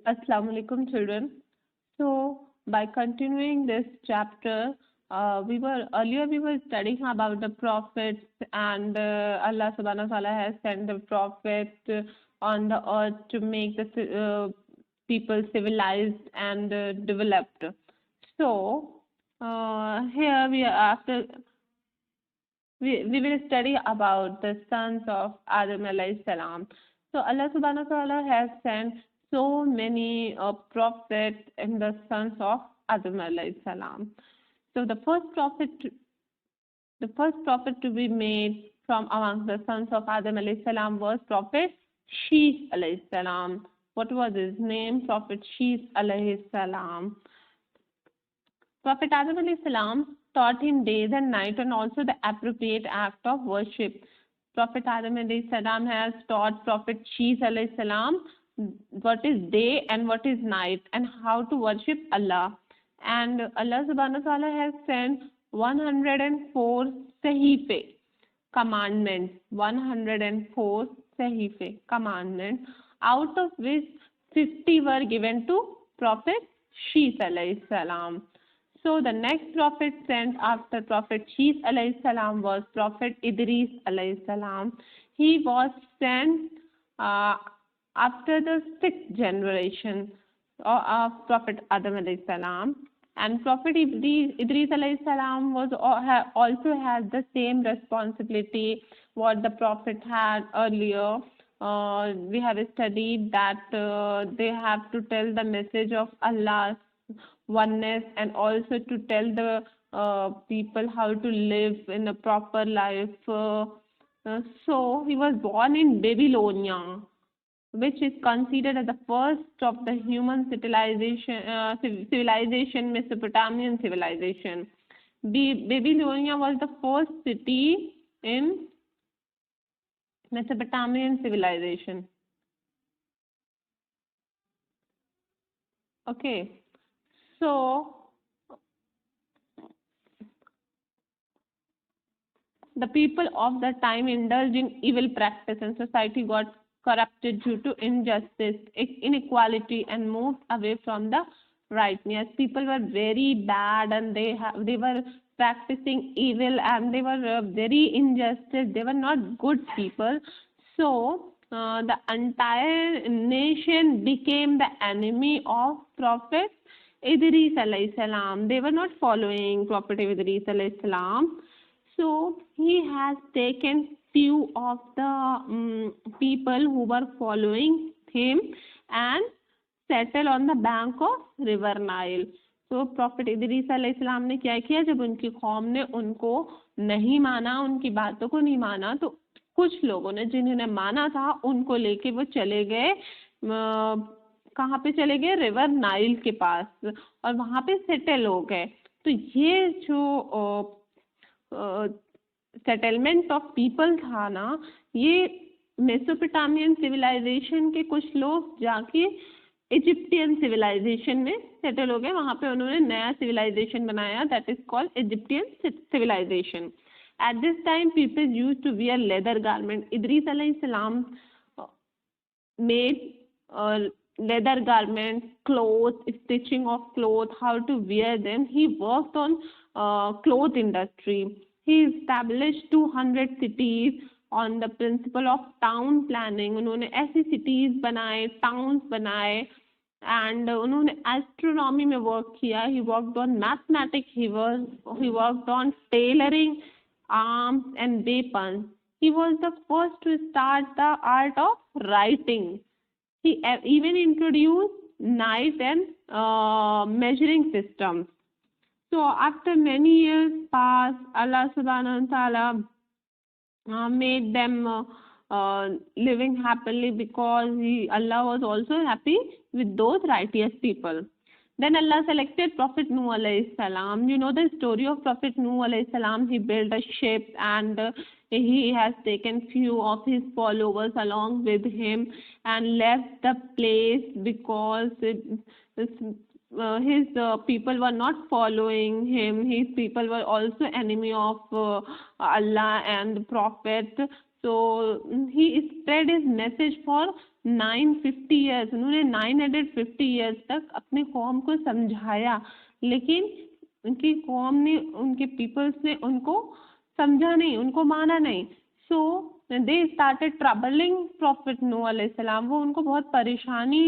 Assalamu alaikum, children. So, by continuing this chapter, we were studying about the prophets, and Allah Subhanahu wa Taala has sent the prophet on the earth to make the people civilized and developed. So, here we are after we will study about the sons of Adam alayhi salam. So Allah subhanahu wa ta'ala has sent so many prophets and the sons of Adam alayhi salam. So the first prophet to be made from among the sons of Adam alayhi salam was Prophet Shees alayhi salam. What was his name? Prophet Shees alayhi salam. Prophet Adam alayhi salam taught him days and night and also the appropriate act of worship. Prophet Adam alayhi salam has taught Prophet Shees alayhi salam what is day and what is night and how to worship Allah. And Allah subhanahu wa ta'ala has sent 104 sahife commandments, 104 sahife commandments, out of which 50 were given to Prophet Shees alayhi salam. So the next prophet sent after Prophet Shees alayhi salam was Prophet Idris alayhi salam. He was sent after the sixth generation of Prophet Adam alayhi salam. And Prophet Idris alayhi salam was also had the same responsibility what the prophet had earlier. We have studied that they have to tell the message of Allah's oneness and also to tell the people how to live in a proper life. So he was born in Babylonia, which is considered as the first of the human civilization, Mesopotamian civilization. Babylonia was the first city in Mesopotamian civilization. Okay, so the people of the time indulged in evil practice and society got corrupted due to injustice, inequality, and moved away from the rightness. People were very bad and they were practicing evil and they were very injustice. They were not good people. So the entire nation became the enemy of Prophet Idris alayhi salam. They were not following Prophet Idris alayhi salam. So he has taken few of the people who were following him and settle on the bank of river Nile. तो profit Idris अलैहिस्सलाम ने क्या किया, जब उनकी कौम ने उनको नहीं माना, उनकी बातों को नहीं माना, तो कुछ लोगों ने जिन्होंने माना था उनको लेके वो चले गए, कहाँ पे चले गए, रिवर नाइल के पास, और वहाँ पे सेटल हो गए. तो ये जो सेटलमेंट ऑफ पीपल था ना, ये मेसोपोटामियन सिविलाइजेशन के कुछ लोग जाके इजिप्टियन सिविलाइजेशन में सेटल हो गए. वहाँ पे उन्होंने नया सिविलाइजेशन बनाया, that is called Egyptian civilization. At this time people used to wear leather garment. Idris अलैहिस्सलाम made leather garments, clothes, stitching of clothes, how to wear them. He worked on cloth industry. He established 200 cities on the principle of town planning. उन्होंने ऐसी cities बनाए, towns बनाए, and उन्होंने astronomy में work किया. He worked on mathematics. He worked on tailoring, arms and weapons. He was the first to start the art of writing. He even introduced knife and measuring systems. So after many years passed, Allah subhanahu wa ta'ala made them living happily, because Allah was also happy with those righteous people. Then Allah selected Prophet Nuh alayhi salam. You know the story of Prophet Nuh alayhi salam. He built a ship and he has taken few of his followers along with him and left the place because his people were not following him. His people were also enemy of Allah and the Prophet. So he spread his message for 950 years. उन्होंने 950 years तक अपने कौम को समझाया, लेकिन उनकी कौम ने, उनके पीपल्स ने उनको समझा नहीं, उनको माना नहीं. So they started troubling Prophet Noah alayhi salam. वो उनको बहुत परेशानी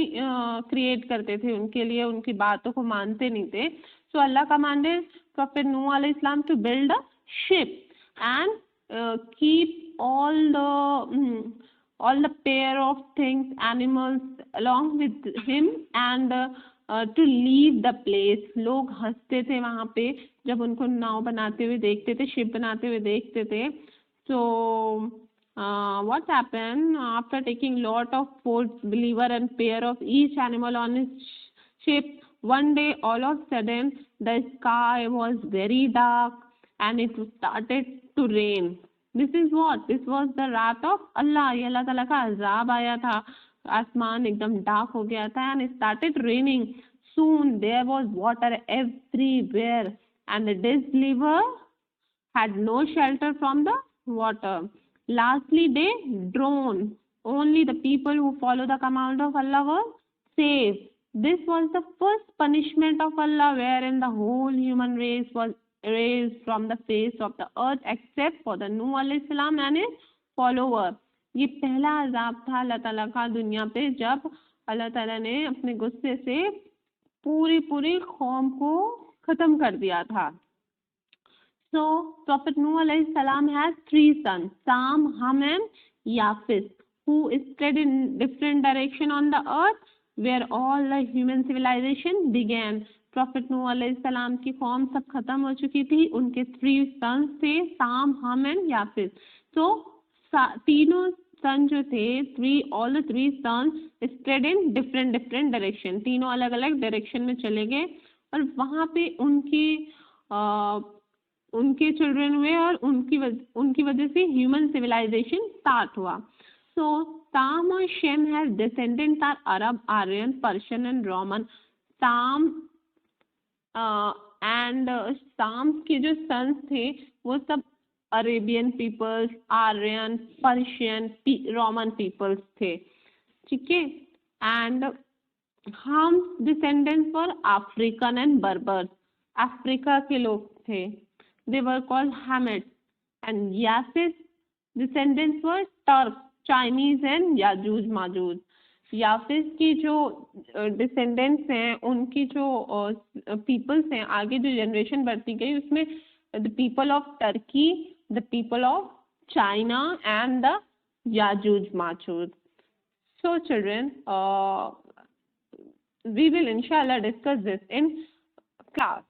क्रिएट करते थे, उनके लिए उनकी बातों को मानते नहीं थे. So Allah commanded Prophet Noah alayhi salam to build a ship and keep all the pair of things, animals along with him and to leave the place. लोग हंसते थे वहाँ पे जब उनको नाव बनाते हुए देखते थे, शिप बनाते हुए देखते थे. So what happened after taking lot of fourth believer and pair of each animal on his ship? One day, all of a sudden, the sky was very dark and it started to rain. This is what? This was the wrath of Allah. ये अल्लाह ताला का अजाब आया था. आसमान एकदम dark हो गया था and it started raining. Soon there was water everywhere and the disbeliever had no shelter from the water. Lastly, they drowned. Only the people who follow the command of Allah were saved. This was the first punishment of Allah wherein the whole human race was erased from the face of the earth except for the Nuh alayhi salam and his follower. ये पहला अजाब था अल्लाह ताला का दुनिया पे, जब अल्लाह ताला ने अपने गुस्से से पूरी कौम को खत्म कर दिया था. So Prophet Noah alayhi salam has 3 sons, Sam, Ham and Yafis, who spread in different direction on the earth where all the human civilization began. Prophet Noah alayhi salam की कौम सब खत्म हो चुकी थी. उनके 3 sons थे, Sam, Ham and Yafis. So तीनों सन जो थे, all the 3 sons spread in different direction. तीनों अलग अलग डायरेक्शन में चले गए और वहाँ पे उनके चिल्ड्रन हुए और उनकी वजह से ह्यूमन सिविलाइजेशन स्टार्ट हुआ. सो Sam और Shem has descendants are Arab, Aryan, Persian and Roman. Sam and Sam के जो sons थे वो सब Arabian peoples, Aryan, Persian, Roman peoples थे. ठीक है. एंड हम descendants for African and Berbers, Africa के लोग थे. They were called Hamite. And Yafis descendants for Turk, Chinese and Yajuj Majuj. Yafis की जो डिसेंडेंट्स हैं, उनकी जो पीपल्स हैं, आगे जो जनरेशन बढ़ती गई उसमें the people of Turkey, the people of China and the Yajuj Majuj. So children, we will inshallah discuss this in class.